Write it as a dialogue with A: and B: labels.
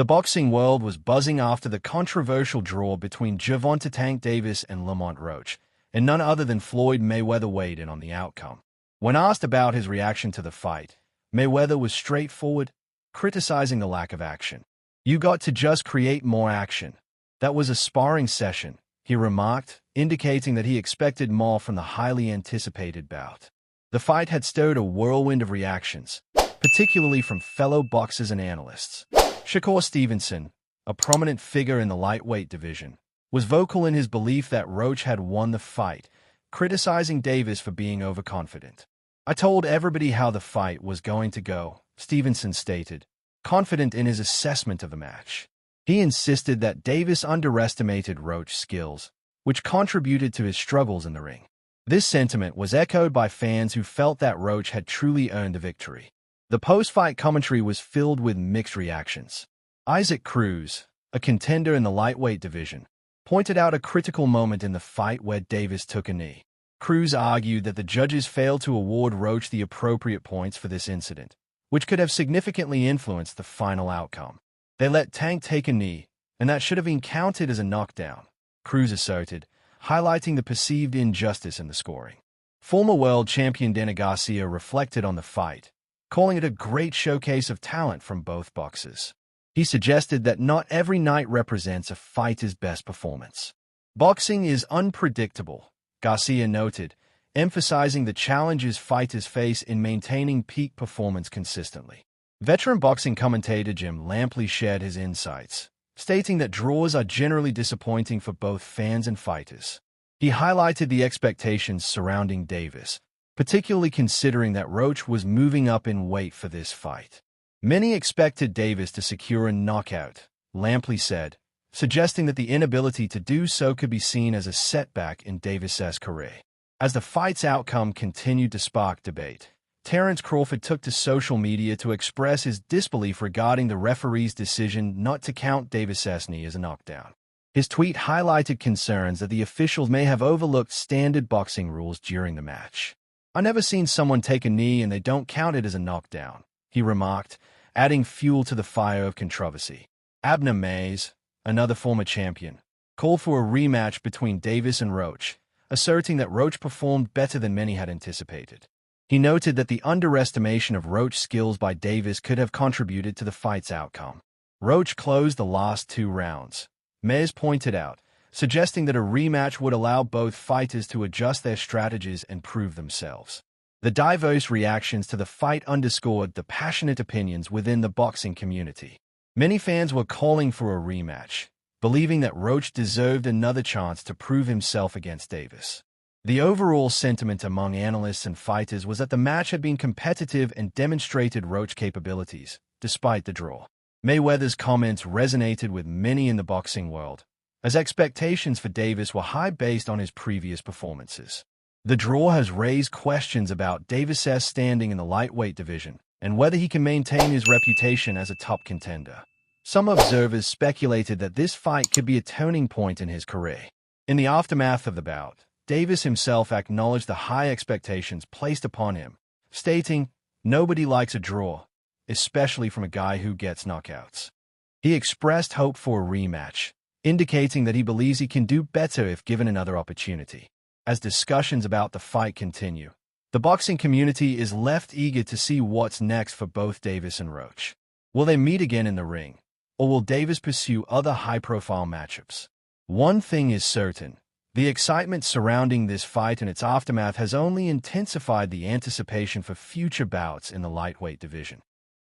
A: The boxing world was buzzing after the controversial draw between Gervonta Tank Davis and Lamont Roach, and none other than Floyd Mayweather weighed in on the outcome. When asked about his reaction to the fight, Mayweather was straightforward, criticizing the lack of action. "You got to just create more action. That was a sparring session," he remarked, indicating that he expected more from the highly anticipated bout. The fight had stirred a whirlwind of reactions, particularly from fellow boxers and analysts. Shakur Stevenson, a prominent figure in the lightweight division, was vocal in his belief that Roach had won the fight, criticizing Davis for being overconfident. "I told everybody how the fight was going to go," Stevenson stated, confident in his assessment of the match. He insisted that Davis underestimated Roach's skills, which contributed to his struggles in the ring. This sentiment was echoed by fans who felt that Roach had truly earned the victory. The post-fight commentary was filled with mixed reactions. Isaac Cruz, a contender in the lightweight division, pointed out a critical moment in the fight where Davis took a knee. Cruz argued that the judges failed to award Roach the appropriate points for this incident, which could have significantly influenced the final outcome. "They let Tank take a knee, and that should have been counted as a knockdown," Cruz asserted, highlighting the perceived injustice in the scoring. Former world champion Danish Garcia reflected on the fight, calling it a great showcase of talent from both boxers. He suggested that not every night represents a fighter's best performance. "Boxing is unpredictable," Garcia noted, emphasizing the challenges fighters face in maintaining peak performance consistently. Veteran boxing commentator Jim Lampley shared his insights, stating that draws are generally disappointing for both fans and fighters. He highlighted the expectations surrounding Davis, particularly considering that Roach was moving up in weight for this fight. "Many expected Davis to secure a knockout," Lampley said, suggesting that the inability to do so could be seen as a setback in Davis's career. As the fight's outcome continued to spark debate, Terence Crawford took to social media to express his disbelief regarding the referee's decision not to count Davis's knee as a knockdown. His tweet highlighted concerns that the officials may have overlooked standard boxing rules during the match. "I never seen someone take a knee and they don't count it as a knockdown," he remarked, adding fuel to the fire of controversy. Abner Mays, another former champion, called for a rematch between Davis and Roach, asserting that Roach performed better than many had anticipated. He noted that the underestimation of Roach's skills by Davis could have contributed to the fight's outcome. Roach closed the last 2 rounds, Mays pointed out, suggesting that a rematch would allow both fighters to adjust their strategies and prove themselves. The diverse reactions to the fight underscored the passionate opinions within the boxing community. Many fans were calling for a rematch, believing that Roach deserved another chance to prove himself against Davis. The overall sentiment among analysts and fighters was that the match had been competitive and demonstrated Roach's capabilities, despite the draw. Mayweather's comments resonated with many in the boxing world, as expectations for Davis were high based on his previous performances. The draw has raised questions about Davis's standing in the lightweight division and whether he can maintain his reputation as a top contender. Some observers speculated that this fight could be a turning point in his career. In the aftermath of the bout, Davis himself acknowledged the high expectations placed upon him, stating, "Nobody likes a draw, especially from a guy who gets knockouts." He expressed hope for a rematch, indicating that he believes he can do better if given another opportunity. As discussions about the fight continue, the boxing community is left eager to see what's next for both Davis and Roach. Will they meet again in the ring, or will Davis pursue other high-profile matchups? One thing is certain: the excitement surrounding this fight and its aftermath has only intensified the anticipation for future bouts in the lightweight division.